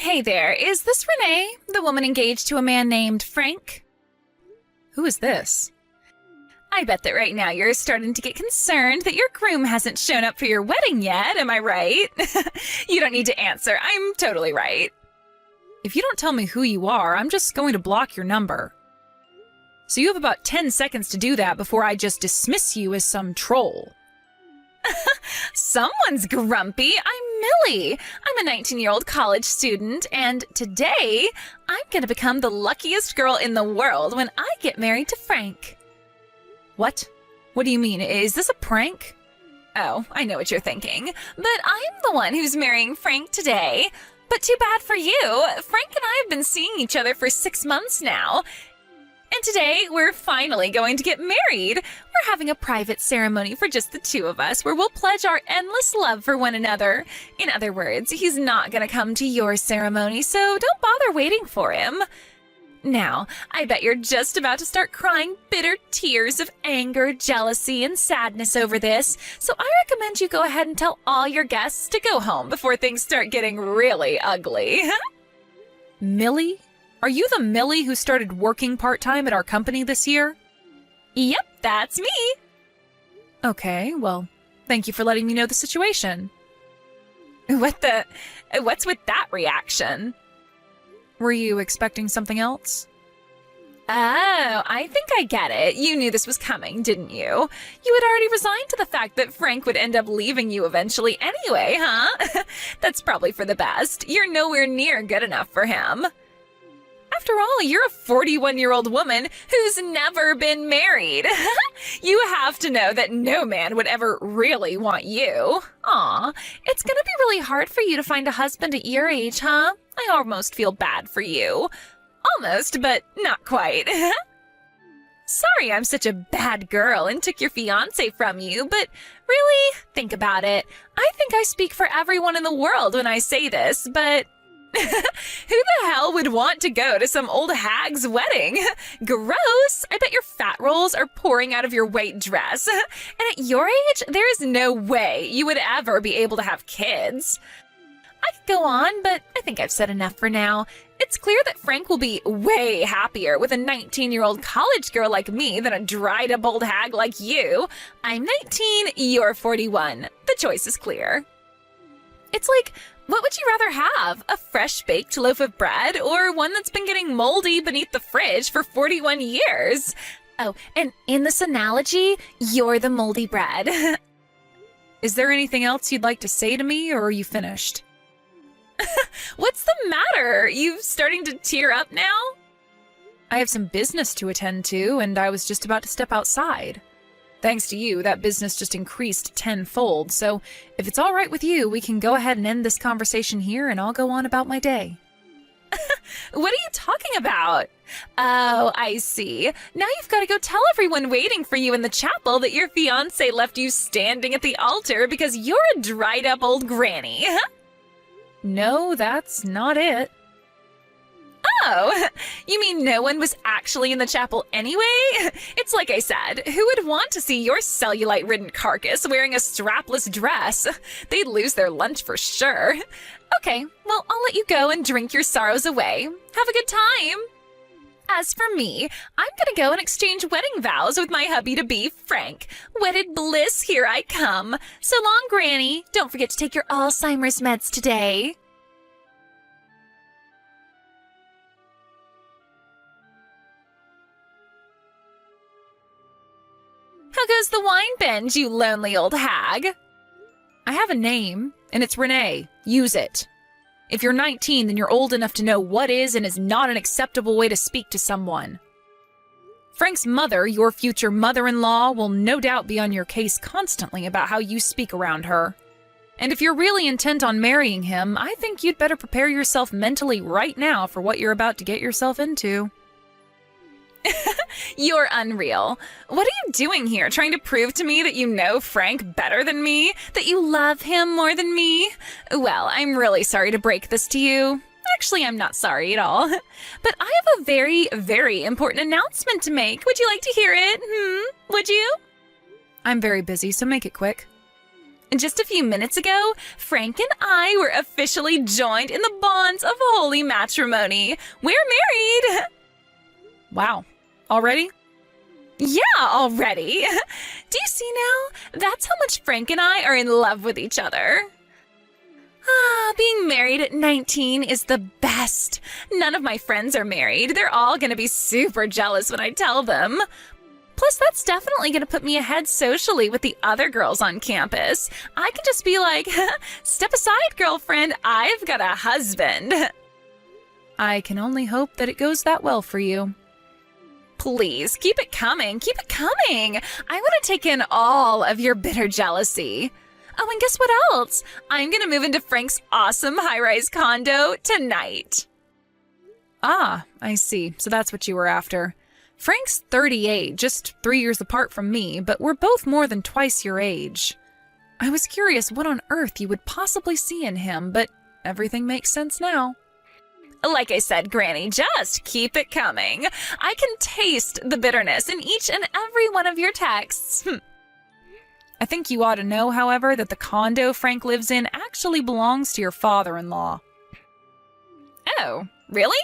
Hey there, is this Renee, the woman engaged to a man named Frank? Who is this? I bet that right now you're starting to get concerned that your groom hasn't shown up for your wedding yet, am I right? You don't need to answer, I'm totally right. If you don't tell me who you are, I'm just going to block your number. So you have about 10 seconds to do that before I just dismiss you as some troll. Someone's grumpy. I'm Millie. I'm a 19-year-old college student, and today I'm going to become the luckiest girl in the world when I get married to Frank. What? What do you mean? Is this a prank? Oh, I know what you're thinking, but I'm the one who's marrying Frank today. But too bad for you. Frank and I have been seeing each other for 6 months now. And today, we're finally going to get married. We're having a private ceremony for just the two of us where we'll pledge our endless love for one another. In other words, he's not going to come to your ceremony, so don't bother waiting for him. Now, I bet you're just about to start crying bitter tears of anger, jealousy, and sadness over this, so I recommend you go ahead and tell all your guests to go home before things start getting really ugly. Millie? Are you the Millie who started working part-time at our company this year? Yep, that's me. Okay, well, thank you for letting me know the situation. What's with that reaction? Were you expecting something else? Oh, I think I get it. You knew this was coming, didn't you? You had already resigned to the fact that Frank would end up leaving you eventually anyway, huh? That's probably for the best. You're nowhere near good enough for him. After all, you're a 41-year-old woman who's never been married. You have to know that no man would ever really want you. Aw, it's gonna be really hard for you to find a husband at your age, huh? I almost feel bad for you. Almost, but not quite. Sorry I'm such a bad girl and took your fiancé from you, but really, think about it. I think I speak for everyone in the world when I say this, but... Who the hell would want to go to some old hag's wedding? Gross! I bet your fat rolls are pouring out of your white dress. And at your age, there is no way you would ever be able to have kids. I could go on, but I think I've said enough for now. It's clear that Frank will be way happier with a 19-year-old college girl like me than a dried-up old hag like you. I'm 19, you're 41. The choice is clear. It's like, what would you rather have? A fresh-baked loaf of bread or one that's been getting moldy beneath the fridge for 41 years? Oh, and in this analogy, you're the moldy bread. Is there anything else you'd like to say to me, or are you finished? What's the matter? You starting to tear up now? I have some business to attend to, and I was just about to step outside. Thanks to you, that business just increased tenfold, so if it's all right with you, we can go ahead and end this conversation here, and I'll go on about my day. What are you talking about? Oh, I see. Now you've got to go tell everyone waiting for you in the chapel that your fiancé left you standing at the altar because you're a dried-up old granny. No, that's not it. Oh, you mean no one was actually in the chapel anyway? It's like I said, who would want to see your cellulite-ridden carcass wearing a strapless dress? They'd lose their lunch for sure. Okay, well, I'll let you go and drink your sorrows away. Have a good time. As for me, I'm gonna go and exchange wedding vows with my hubby-to-be, Frank. Wedded bliss, here I come. So long, Granny. Don't forget to take your Alzheimer's meds today. How goes the wine binge, you lonely old hag? I have a name, and it's Renee. Use it. If you're 19, then you're old enough to know what is and is not an acceptable way to speak to someone. Frank's mother, your future mother-in-law, will no doubt be on your case constantly about how you speak around her. And if you're really intent on marrying him, I think you'd better prepare yourself mentally right now for what you're about to get yourself into. You're unreal. What are you doing here, trying to prove to me that you know Frank better than me? That you love him more than me? Well, I'm really sorry to break this to you. Actually, I'm not sorry at all. But I have a very, very important announcement to make. Would you like to hear it? Would you? I'm very busy, so make it quick. Just a few minutes ago, Frank and I were officially joined in the bonds of holy matrimony. We're married! Wow. Already? Yeah, already. Do you see now? That's how much Frank and I are in love with each other. Being married at 19 is the best. None of my friends are married. They're all gonna be super jealous when I tell them. Plus, that's definitely gonna put me ahead socially with the other girls on campus. I can just be like, step aside, girlfriend, I've got a husband. I can only hope that it goes that well for you. Please, keep it coming, keep it coming. I want to take in all of your bitter jealousy. Oh, and guess what else? I'm gonna move into Frank's awesome high-rise condo tonight. Ah, I see. So that's what you were after. Frank's 38, just 3 years apart from me, but we're both more than twice your age. I was curious what on earth you would possibly see in him, but everything makes sense now. Like I said, Granny, just keep it coming. I can taste the bitterness in each and every one of your texts. I think you ought to know, however, that the condo Frank lives in actually belongs to your father-in-law. Oh, really?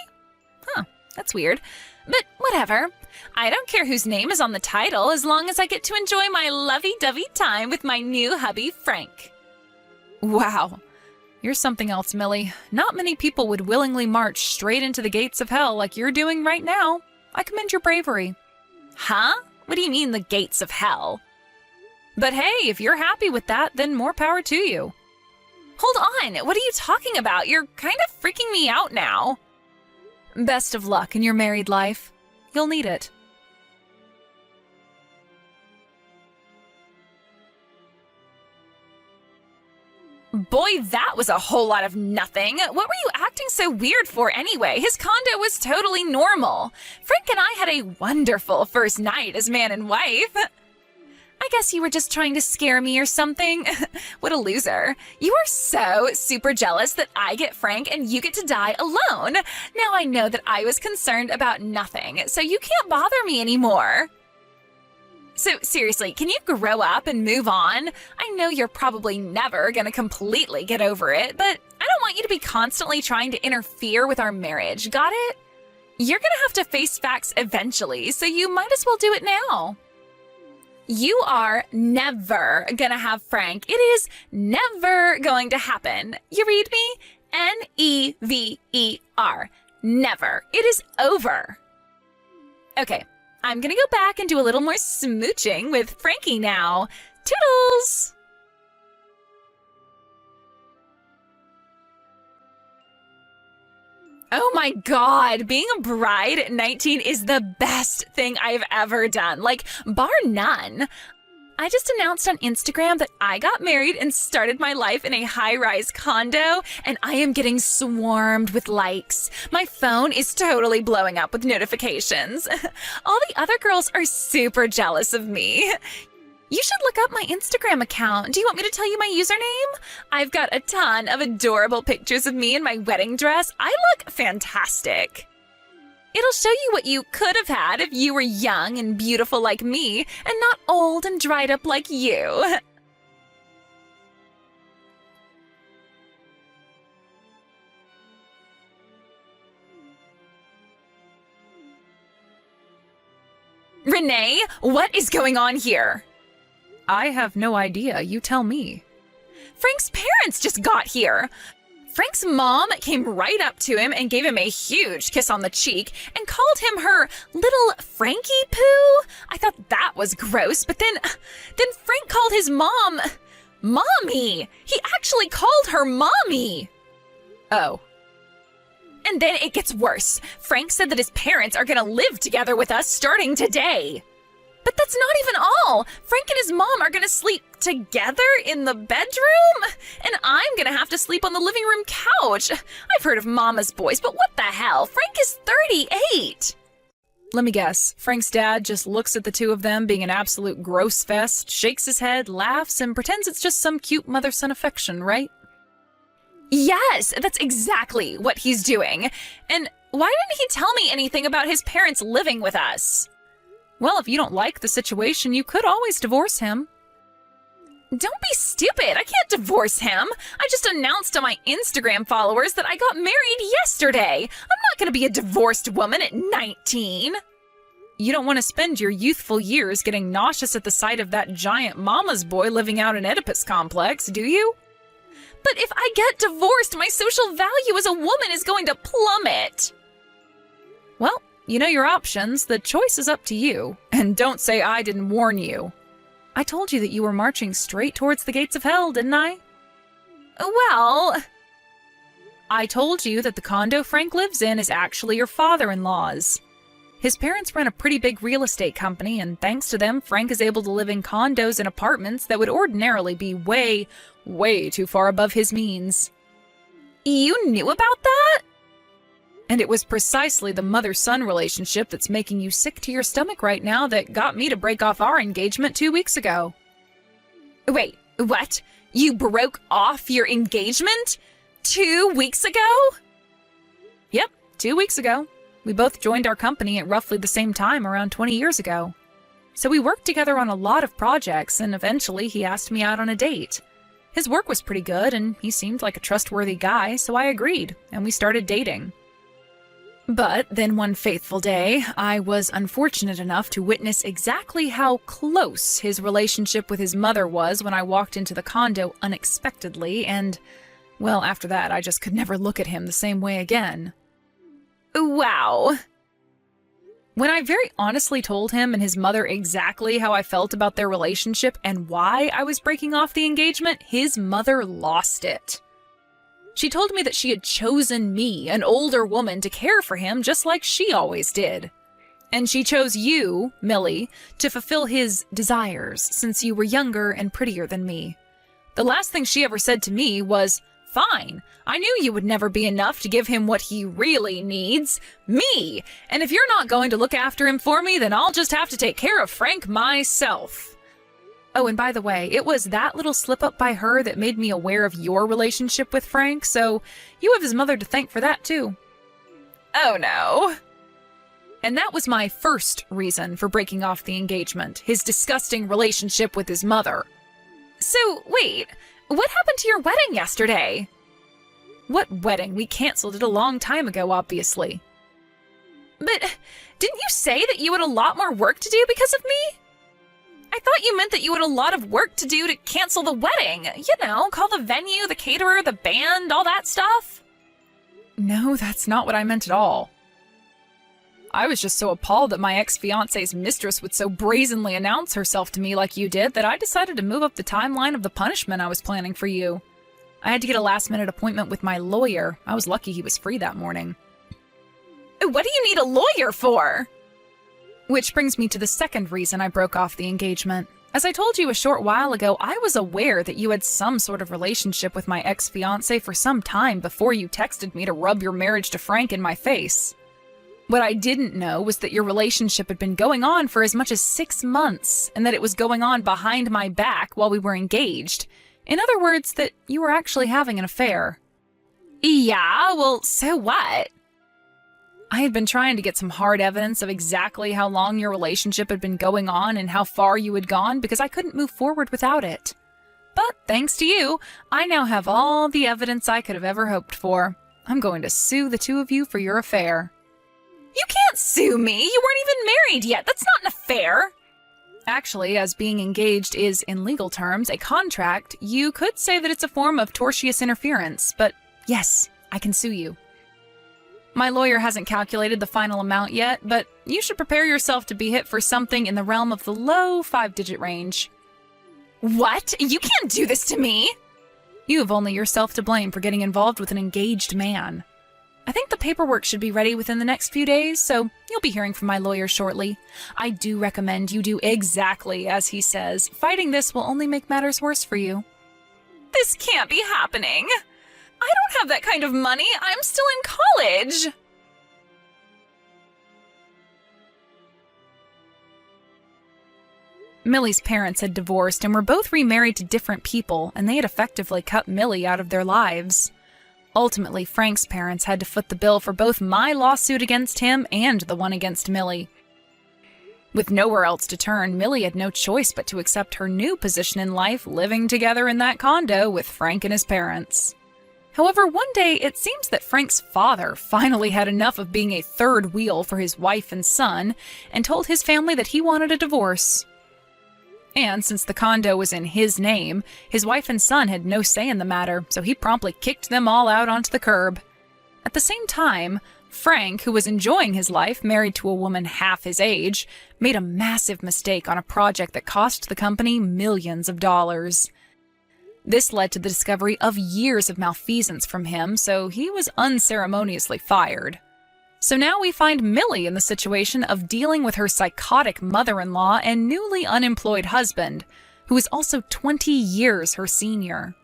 Huh, that's weird. But whatever. I don't care whose name is on the title as long as I get to enjoy my lovey-dovey time with my new hubby, Frank. Wow. You're something else, Millie. Not many people would willingly march straight into the gates of hell like you're doing right now. I commend your bravery. Huh? What do you mean, the gates of hell? But hey, if you're happy with that, then more power to you. Hold on, what are you talking about? You're kind of freaking me out now. Best of luck in your married life. You'll need it. Boy, that was a whole lot of nothing. What were you acting so weird for anyway? His condo was totally normal. Frank and I had a wonderful first night as man and wife. I guess you were just trying to scare me or something. What a loser. You are so super jealous that I get Frank and you get to die alone. Now I know that I was concerned about nothing, so you can't bother me anymore. So seriously, can you grow up and move on? I know you're probably never gonna completely get over it, but I don't want you to be constantly trying to interfere with our marriage, got it? You're gonna have to face facts eventually, so you might as well do it now. You are never gonna have Frank. It is never going to happen. You read me? Never. Never. It is over. Okay, I'm gonna go back and do a little more smooching with Frankie now. Toodles! Oh my god, being a bride at 19 is the best thing I've ever done, like, bar none. I just announced on Instagram that I got married and started my life in a high-rise condo, and I am getting swarmed with likes. My phone is totally blowing up with notifications. All the other girls are super jealous of me. You should look up my Instagram account. Do you want me to tell you my username? I've got a ton of adorable pictures of me in my wedding dress. I look fantastic. It'll show you what you could have had if you were young and beautiful like me and not old and dried up like you. Renee, what is going on here? I have no idea. You tell me. Frank's parents just got here. Frank's mom came right up to him and gave him a huge kiss on the cheek and called him her little Frankie Poo. I thought that was gross, but then Frank called his mom Mommy. He actually called her Mommy. Oh. And then it gets worse. Frank said that his parents are gonna live together with us starting today. But that's not even all. Frank and his mom are gonna sleep together in the bedroom, and I'm gonna have to sleep on the living room couch. I've heard of mama's boys, but what the hell? Frank is 38. Let me guess. Frank's dad just looks at the two of them being an absolute gross fest, shakes his head, laughs, and pretends it's just some cute mother-son affection, right? Yes, that's exactly what he's doing. And why didn't he tell me anything about his parents living with us? Well, if you don't like the situation, you could always divorce him. Don't be stupid. I can't divorce him. I just announced to my Instagram followers that I got married yesterday. I'm not going to be a divorced woman at 19. You don't want to spend your youthful years getting nauseous at the sight of that giant mama's boy living out an Oedipus complex, do you? But if I get divorced, my social value as a woman is going to plummet. Well, you know your options. The choice is up to you. And don't say I didn't warn you. I told you that you were marching straight towards the gates of hell, didn't I? Well, I told you that the condo Frank lives in is actually your father-in-law's. His parents run a pretty big real estate company, and thanks to them, Frank is able to live in condos and apartments that would ordinarily be way, way too far above his means. You knew about that? And it was precisely the mother-son relationship that's making you sick to your stomach right now that got me to break off our engagement 2 weeks ago. Wait, what? You broke off your engagement 2 weeks ago? Yep, 2 weeks ago. We both joined our company at roughly the same time around 20 years ago. So we worked together on a lot of projects, and eventually he asked me out on a date. His work was pretty good, and he seemed like a trustworthy guy, so I agreed, and we started dating. But then one fateful day, I was unfortunate enough to witness exactly how close his relationship with his mother was when I walked into the condo unexpectedly, and, well, after that, I just could never look at him the same way again. Wow. When I very honestly told him and his mother exactly how I felt about their relationship and why I was breaking off the engagement, his mother lost it. She told me that she had chosen me, an older woman, to care for him just like she always did. And she chose you, Millie, to fulfill his desires since you were younger and prettier than me. The last thing she ever said to me was, "Fine, I knew you would never be enough to give him what he really needs, me. And if you're not going to look after him for me, then I'll just have to take care of Frank myself." Oh, and by the way, it was that little slip-up by her that made me aware of your relationship with Frank, so you have his mother to thank for that, too. Oh, no. And that was my first reason for breaking off the engagement, his disgusting relationship with his mother. So, wait, what happened to your wedding yesterday? What wedding? We canceled it a long time ago, obviously. But didn't you say that you had a lot more work to do because of me? I thought you meant that you had a lot of work to do to cancel the wedding. You know, call the venue, the caterer, the band, all that stuff. No, that's not what I meant at all. I was just so appalled that my ex-fiance's mistress would so brazenly announce herself to me like you did that I decided to move up the timeline of the punishment I was planning for you. I had to get a last-minute appointment with my lawyer. I was lucky he was free that morning. What do you need a lawyer for? Which brings me to the second reason I broke off the engagement. As I told you a short while ago, I was aware that you had some sort of relationship with my ex-fiancé for some time before you texted me to rub your marriage to Frank in my face. What I didn't know was that your relationship had been going on for as much as 6 months, and that it was going on behind my back while we were engaged. In other words, that you were actually having an affair. Yeah, well, so what? I had been trying to get some hard evidence of exactly how long your relationship had been going on and how far you had gone because I couldn't move forward without it. But thanks to you, I now have all the evidence I could have ever hoped for. I'm going to sue the two of you for your affair. You can't sue me. You weren't even married yet. That's not an affair. Actually, as being engaged is, in legal terms, a contract, you could say that it's a form of tortious interference. But yes, I can sue you. My lawyer hasn't calculated the final amount yet, but you should prepare yourself to be hit for something in the realm of the low 5-digit range. What? You can't do this to me! You have only yourself to blame for getting involved with an engaged man. I think the paperwork should be ready within the next few days, so you'll be hearing from my lawyer shortly. I do recommend you do exactly as he says. Fighting this will only make matters worse for you. This can't be happening. I don't have that kind of money. I'm still in college. Millie's parents had divorced and were both remarried to different people, and they had effectively cut Millie out of their lives. Ultimately, Frank's parents had to foot the bill for both my lawsuit against him and the one against Millie. With nowhere else to turn, Millie had no choice but to accept her new position in life, living together in that condo with Frank and his parents. However, one day it seems that Frank's father finally had enough of being a third wheel for his wife and son and told his family that he wanted a divorce. And since the condo was in his name, his wife and son had no say in the matter, so he promptly kicked them all out onto the curb. At the same time, Frank, who was enjoying his life married to a woman half his age, made a massive mistake on a project that cost the company millions of dollars. This led to the discovery of years of malfeasance from him, so he was unceremoniously fired. So now we find Millie in the situation of dealing with her psychotic mother-in-law and newly unemployed husband, who is also 20 years her senior.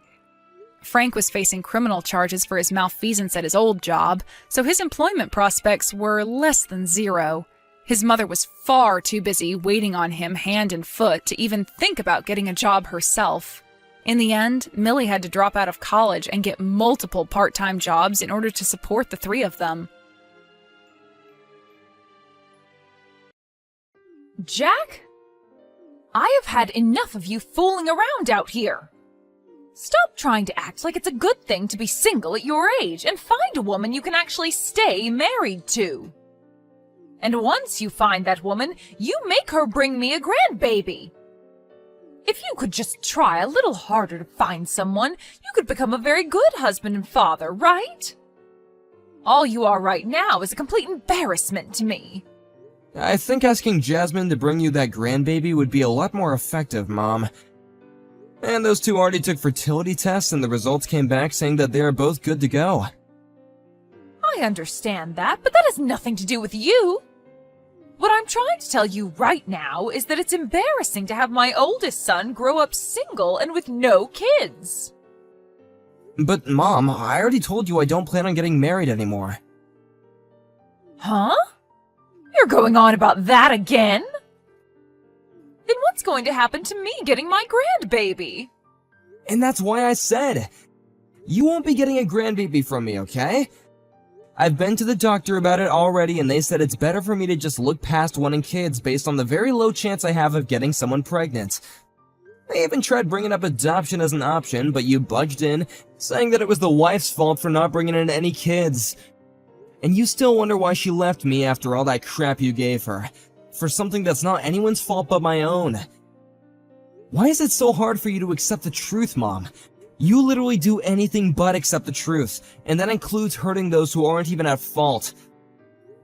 Frank was facing criminal charges for his malfeasance at his old job, so his employment prospects were less than zero. His mother was far too busy waiting on him hand and foot to even think about getting a job herself. In the end, Millie had to drop out of college and get multiple part-time jobs in order to support the three of them. Jack? I have had enough of you fooling around out here. Stop trying to act like it's a good thing to be single at your age and find a woman you can actually stay married to. And once you find that woman, you make her bring me a grandbaby. If you could just try a little harder to find someone, you could become a very good husband and father, right? All you are right now is a complete embarrassment to me. I think asking Jasmine to bring you that grandbaby would be a lot more effective, Mom. And those two already took fertility tests and the results came back saying that they are both good to go. I understand that, but that has nothing to do with you. What I'm trying to tell you right now is that it's embarrassing to have my oldest son grow up single and with no kids. But Mom, I already told you I don't plan on getting married anymore. Huh? You're going on about that again? Then what's going to happen to me getting my grandbaby? And that's why I said, you won't be getting a grandbaby from me, okay? I've been to the doctor about it already and they said it's better for me to just look past wanting kids based on the very low chance I have of getting someone pregnant. I even tried bringing up adoption as an option, but you budged in, saying that it was the wife's fault for not bringing in any kids. And you still wonder why she left me after all that crap you gave her. For something that's not anyone's fault but my own. Why is it so hard for you to accept the truth, Mom? You literally do anything but accept the truth, and that includes hurting those who aren't even at fault.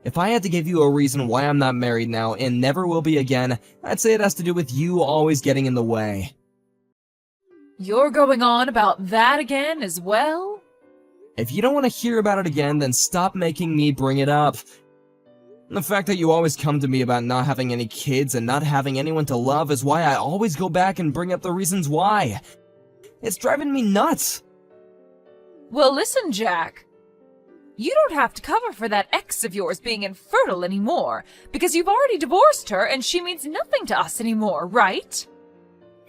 If I had to give you a reason why I'm not married now and never will be again, I'd say it has to do with you always getting in the way. You're going on about that again as well? If you don't want to hear about it again, then stop making me bring it up. The fact that you always come to me about not having any kids and not having anyone to love is why I always go back and bring up the reasons why. It's driving me nuts. Well, listen, Jack. You don't have to cover for that ex of yours being infertile anymore, because you've already divorced her and she means nothing to us anymore, right?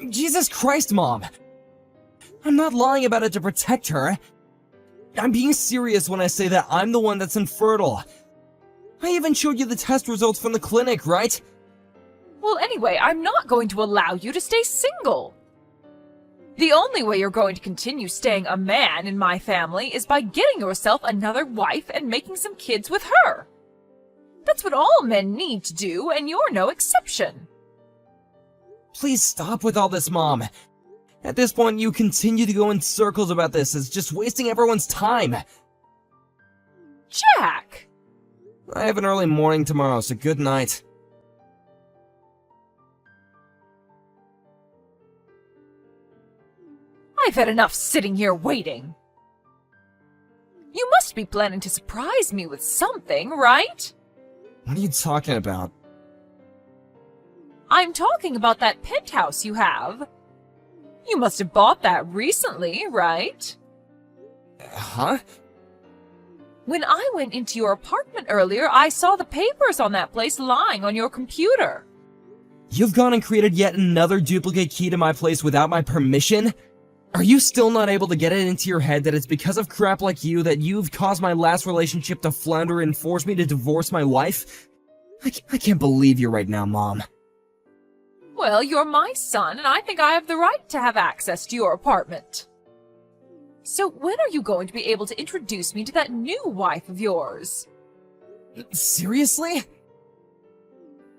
Jesus Christ, Mom. I'm not lying about it to protect her. I'm being serious when I say that I'm the one that's infertile. I even showed you the test results from the clinic, right? Well, anyway, I'm not going to allow you to stay single. The only way you're going to continue staying a man in my family is by getting yourself another wife and making some kids with her. That's what all men need to do, and you're no exception. Please stop with all this, Mom. At this point, you continue to go in circles about this. It's just wasting everyone's time. Jack! I have an early morning tomorrow, so good night. I've had enough sitting here waiting. You must be planning to surprise me with something, right? What are you talking about? I'm talking about that penthouse you have. You must have bought that recently, right? Huh? When I went into your apartment earlier, I saw the papers on that place lying on your computer. You've gone and created yet another duplicate key to my place without my permission? Are you still not able to get it into your head that it's because of crap like you that you've caused my last relationship to flounder and forced me to divorce my wife? I can't believe you right now, Mom. Well, you're my son, and I think I have the right to have access to your apartment. So when are you going to be able to introduce me to that new wife of yours? Seriously?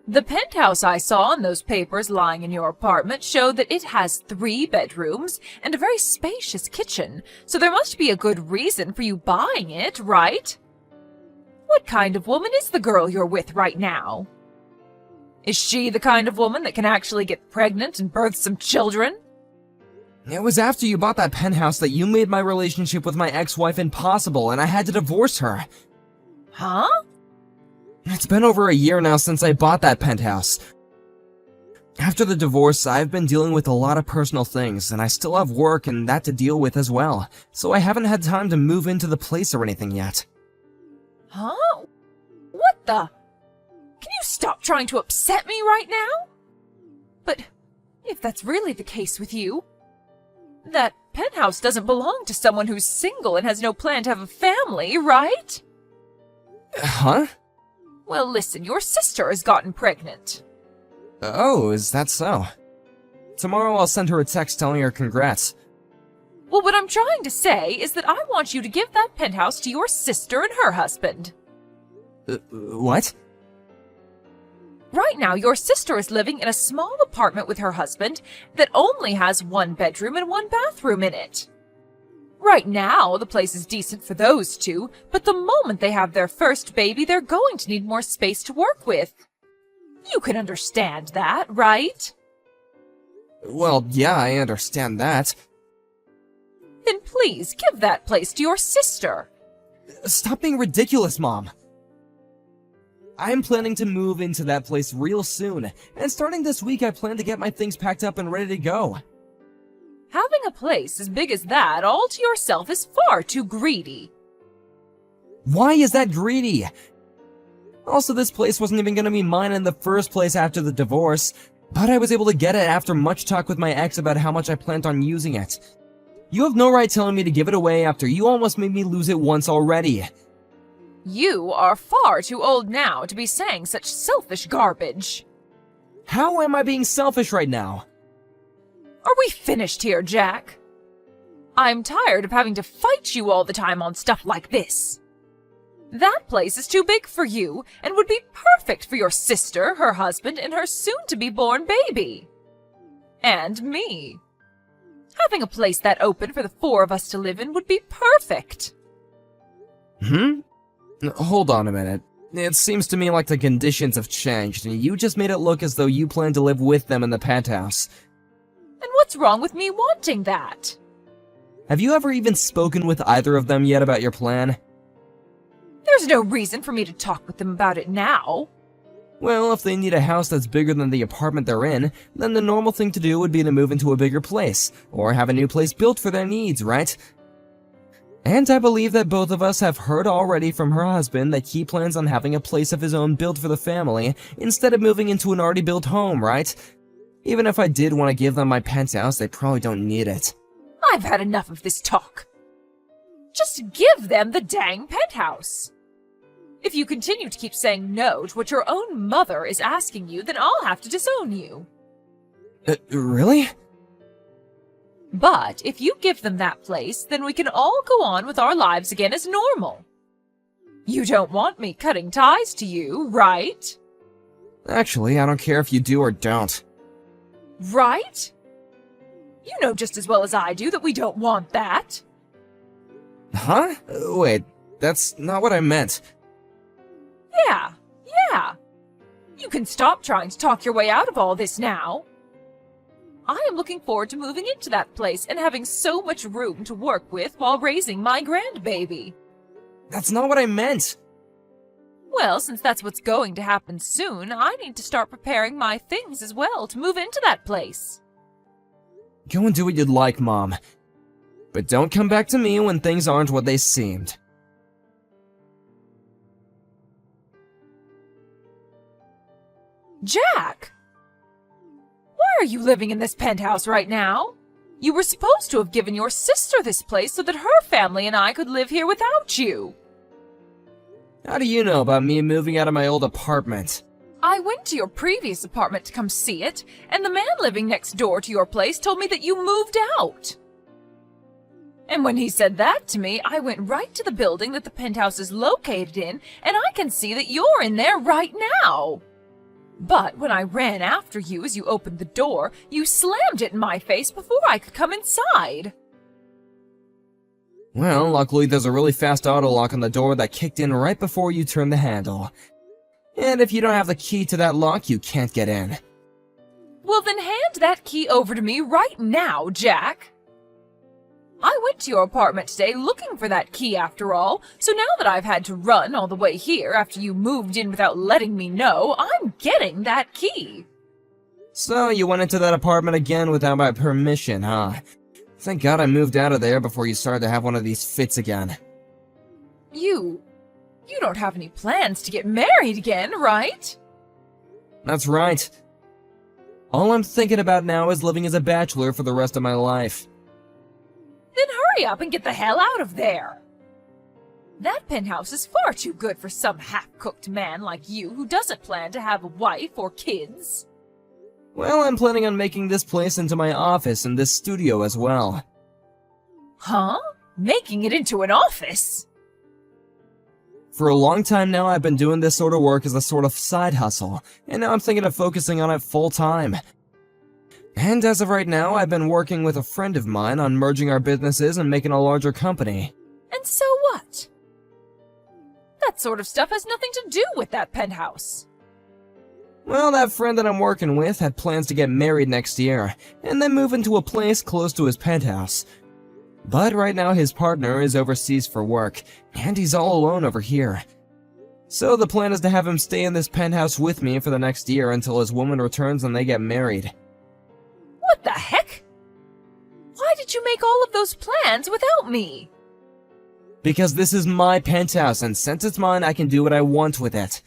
The penthouse I saw in those papers lying in your apartment showed that it has 3 bedrooms and a very spacious kitchen, so there must be a good reason for you buying it, right? What kind of woman is the girl you're with right now? Is she the kind of woman that can actually get pregnant and birth some children? It was after you bought that penthouse that you made my relationship with my ex-wife impossible and I had to divorce her. Huh? It's been over a year now since I bought that penthouse. After the divorce, I've been dealing with a lot of personal things, and I still have work and that to deal with as well, so I haven't had time to move into the place or anything yet. Huh? What the? Can you stop trying to upset me right now? But if that's really the case with you, that penthouse doesn't belong to someone who's single and has no plan to have a family, right? Huh? Well, listen, your sister has gotten pregnant. Oh, is that so? Tomorrow I'll send her a text telling her congrats. Well, what I'm trying to say is that I want you to give that penthouse to your sister and her husband. What? Right now, your sister is living in a small apartment with her husband that only has 1 bedroom and 1 bathroom in it. Right now, the place is decent for those two, but the moment they have their first baby, they're going to need more space to work with. You can understand that, right? Well, yeah, I understand that. Then please give that place to your sister. Stop being ridiculous, Mom. I'm planning to move into that place real soon, and starting this week I plan to get my things packed up and ready to go. Having a place as big as that all to yourself is far too greedy. Why is that greedy? Also, this place wasn't even gonna be mine in the first place after the divorce, but I was able to get it after much talk with my ex about how much I planned on using it. You have no right telling me to give it away after you almost made me lose it once already. You are far too old now to be saying such selfish garbage. How am I being selfish right now? Are we finished here, Jack? I'm tired of having to fight you all the time on stuff like this. That place is too big for you and would be perfect for your sister, her husband, and her soon-to-be-born baby. And me. Having a place that open for the 4 of us to live in would be perfect. Hold on a minute. It seems to me like the conditions have changed, and you just made it look as though you plan to live with them in the penthouse. And what's wrong with me wanting that? Have you ever even spoken with either of them yet about your plan? There's no reason for me to talk with them about it now. Well, if they need a house that's bigger than the apartment they're in, then the normal thing to do would be to move into a bigger place, or have a new place built for their needs, right? And I believe that both of us have heard already from her husband that he plans on having a place of his own built for the family, instead of moving into an already built home, right? Even if I did want to give them my penthouse, they probably don't need it. I've had enough of this talk. Just give them the dang penthouse. If you continue to keep saying no to what your own mother is asking you, then I'll have to disown you. Really? But if you give them that place, then we can all go on with our lives again as normal. You don't want me cutting ties to you, right? Actually, I don't care if you do or don't. Right? You know just as well as I do that we don't want that. Huh? Wait, that's not what I meant. Yeah. You can stop trying to talk your way out of all this now. I am looking forward to moving into that place and having so much room to work with while raising my grandbaby. That's not what I meant. Well, since that's what's going to happen soon, I need to start preparing my things as well to move into that place. Go and do what you'd like, Mom. But don't come back to me when things aren't what they seemed. Jack! Why are you living in this penthouse right now? You were supposed to have given your sister this place so that her family and I could live here without you. How do you know about me moving out of my old apartment? I went to your previous apartment to come see it, and the man living next door to your place told me that you moved out. And when he said that to me, I went right to the building that the penthouse is located in, and I can see that you're in there right now. But when I ran after you as you opened the door, you slammed it in my face before I could come inside. Well, luckily there's a really fast auto lock on the door that kicked in right before you turned the handle. And if you don't have the key to that lock, you can't get in. Well, then hand that key over to me right now, Jack. I went to your apartment today looking for that key after all, so now that I've had to run all the way here after you moved in without letting me know, I'm getting that key. So you went into that apartment again without my permission, huh? Thank God I moved out of there before you started to have one of these fits again. You don't have any plans to get married again, right? That's right. All I'm thinking about now is living as a bachelor for the rest of my life. Then hurry up and get the hell out of there. That penthouse is far too good for some half-cooked man like you who doesn't plan to have a wife or kids. Well, I'm planning on making this place into my office and this studio as well. Huh? Making it into an office? For a long time now, I've been doing this sort of work as a sort of side hustle, and now I'm thinking of focusing on it full time. And as of right now, I've been working with a friend of mine on merging our businesses and making a larger company. And so what? That sort of stuff has nothing to do with that penthouse. Well, that friend that I'm working with had plans to get married next year, and then move into a place close to his penthouse. But right now his partner is overseas for work, and he's all alone over here. So the plan is to have him stay in this penthouse with me for the next year until his woman returns and they get married. What the heck? Why did you make all of those plans without me? Because this is my penthouse, and since it's mine, I can do what I want with it.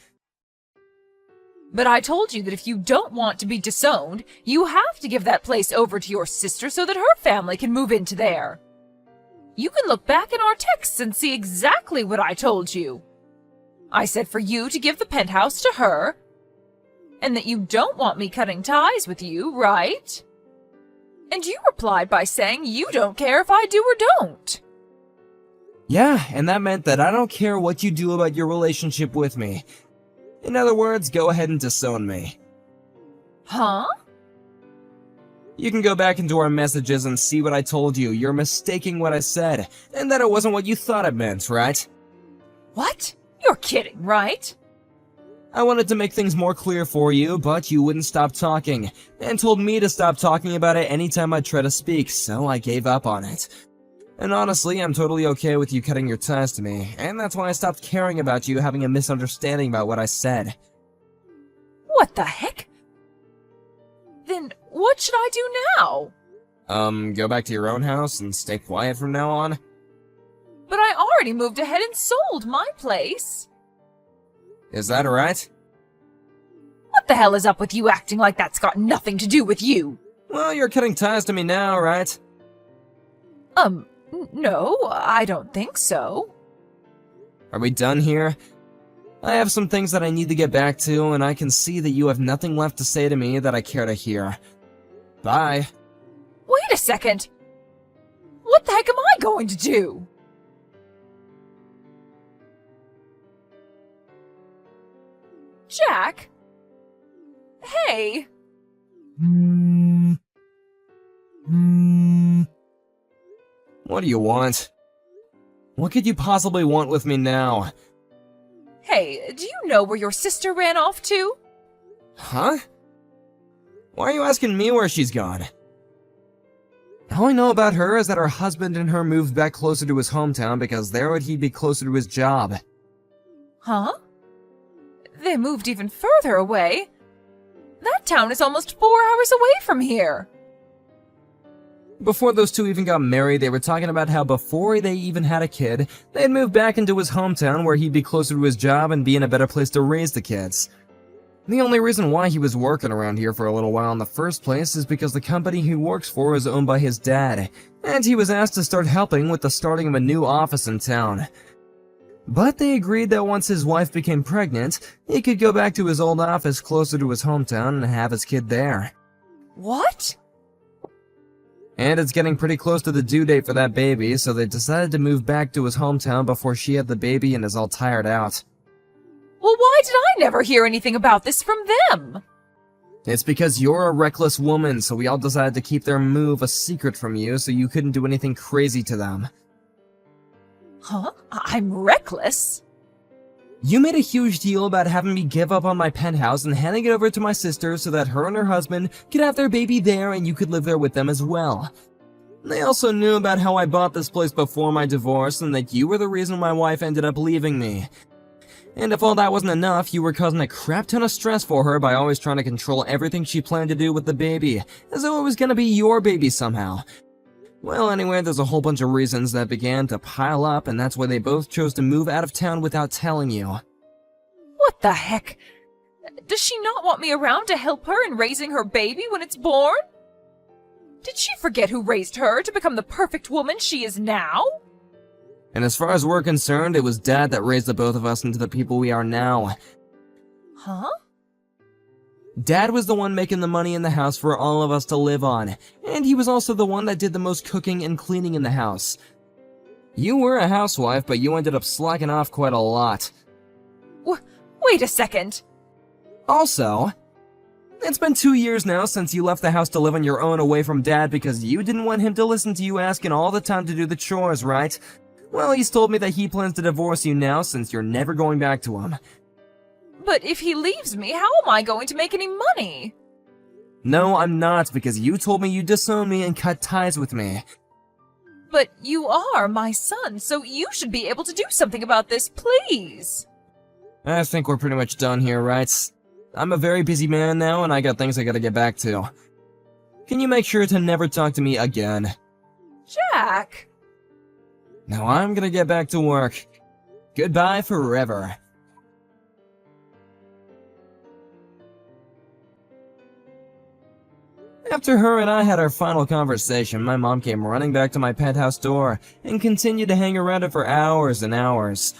But I told you that if you don't want to be disowned, you have to give that place over to your sister so that her family can move into there. You can look back in our texts and see exactly what I told you. I said for you to give the penthouse to her, and that you don't want me cutting ties with you, right? And you replied by saying you don't care if I do or don't. Yeah, and that meant that I don't care what you do about your relationship with me. In other words, go ahead and disown me. Huh? You can go back into our messages and see what I told you. You're mistaking what I said, and that it wasn't what you thought it meant, right? What? You're kidding, right? I wanted to make things more clear for you, but you wouldn't stop talking, and told me to stop talking about it anytime I try to speak, so I gave up on it. And honestly, I'm totally okay with you cutting your ties to me, and that's why I stopped caring about you having a misunderstanding about what I said. What the heck? Then what should I do now? Go back to your own house and stay quiet from now on? But I already moved ahead and sold my place. Is that right? What the hell is up with you acting like that's got nothing to do with you? Well, you're cutting ties to me now, right? No, I don't think so. Are we done here? I have some things that I need to get back to, and I can see that you have nothing left to say to me that I care to hear. Bye. Wait a second. What the heck am I going to do? Jack? Hey. What do you want? What could you possibly want with me now? Hey, do you know where your sister ran off to? Huh? Why are you asking me where she's gone? All I know about her is that her husband and her moved back closer to his hometown because there would he be closer to his job. Huh? They moved even further away. That town is almost 4 hours away from here. Before those two even got married, they were talking about how before they even had a kid, they'd move back into his hometown where he'd be closer to his job and be in a better place to raise the kids. The only reason why he was working around here for a little while in the first place is because the company he works for is owned by his dad, and he was asked to start helping with the starting of a new office in town. But they agreed that once his wife became pregnant, he could go back to his old office closer to his hometown and have his kid there. What? And it's getting pretty close to the due date for that baby, so they decided to move back to his hometown before she had the baby and is all tired out. Well, why did I never hear anything about this from them? It's because you're a reckless woman, so we all decided to keep their move a secret from you so you couldn't do anything crazy to them. Huh? I'm reckless? You made a huge deal about having me give up on my penthouse and handing it over to my sister so that her and her husband could have their baby there and you could live there with them as well. They also knew about how I bought this place before my divorce and that you were the reason my wife ended up leaving me. And if all that wasn't enough, you were causing a crap ton of stress for her by always trying to control everything she planned to do with the baby, as though it was gonna be your baby somehow. Well, anyway, there's a whole bunch of reasons that began to pile up, and that's why they both chose to move out of town without telling you. What the heck? Does she not want me around to help her in raising her baby when it's born? Did she forget who raised her to become the perfect woman she is now? And as far as we're concerned, it was Dad that raised the both of us into the people we are now. Huh? Dad was the one making the money in the house for all of us to live on, and he was also the one that did the most cooking and cleaning in the house. You were a housewife, but you ended up slacking off quite a lot. Wait a second. Also, it's been 2 years now since you left the house to live on your own away from Dad because you didn't want him to listen to you asking all the time to do the chores, right? Well, he's told me that he plans to divorce you now since you're never going back to him. But if he leaves me, how am I going to make any money? No, I'm not, because you told me you'd disown me and cut ties with me. But you are my son, so you should be able to do something about this, please. I think we're pretty much done here, right? I'm a very busy man now, and I got things I gotta get back to. Can you make sure to never talk to me again? Jack! Now I'm gonna get back to work. Goodbye forever. After her and I had our final conversation, my mom came running back to my penthouse door and continued to hang around it for hours and hours.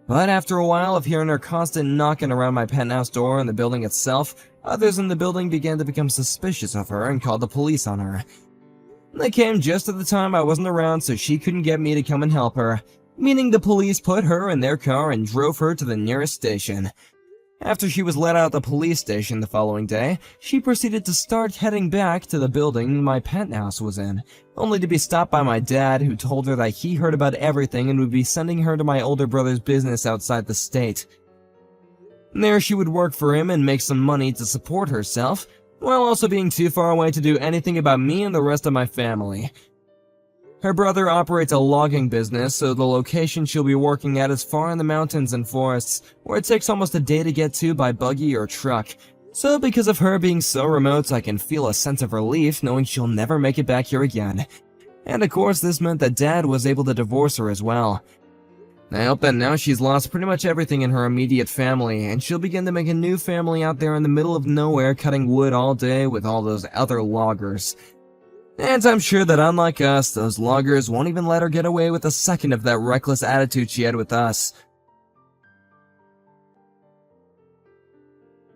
But after a while of hearing her constant knocking around my penthouse door and the building itself, others in the building began to become suspicious of her and called the police on her. They came just at the time I wasn't around, so she couldn't get me to come and help her, meaning the police put her in their car and drove her to the nearest station. After she was let out of the police station the following day, she proceeded to start heading back to the building my penthouse was in, only to be stopped by my dad, who told her that he heard about everything and would be sending her to my older brother's business outside the state. There she would work for him and make some money to support herself, while also being too far away to do anything about me and the rest of my family. Her brother operates a logging business, so the location she'll be working at is far in the mountains and forests, where it takes almost a day to get to by buggy or truck. So because of her being so remote, I can feel a sense of relief knowing she'll never make it back here again. And of course, this meant that Dad was able to divorce her as well. I hope that now she's lost pretty much everything in her immediate family, and she'll begin to make a new family out there in the middle of nowhere cutting wood all day with all those other loggers. And I'm sure that unlike us, those loggers won't even let her get away with a second of that reckless attitude she had with us.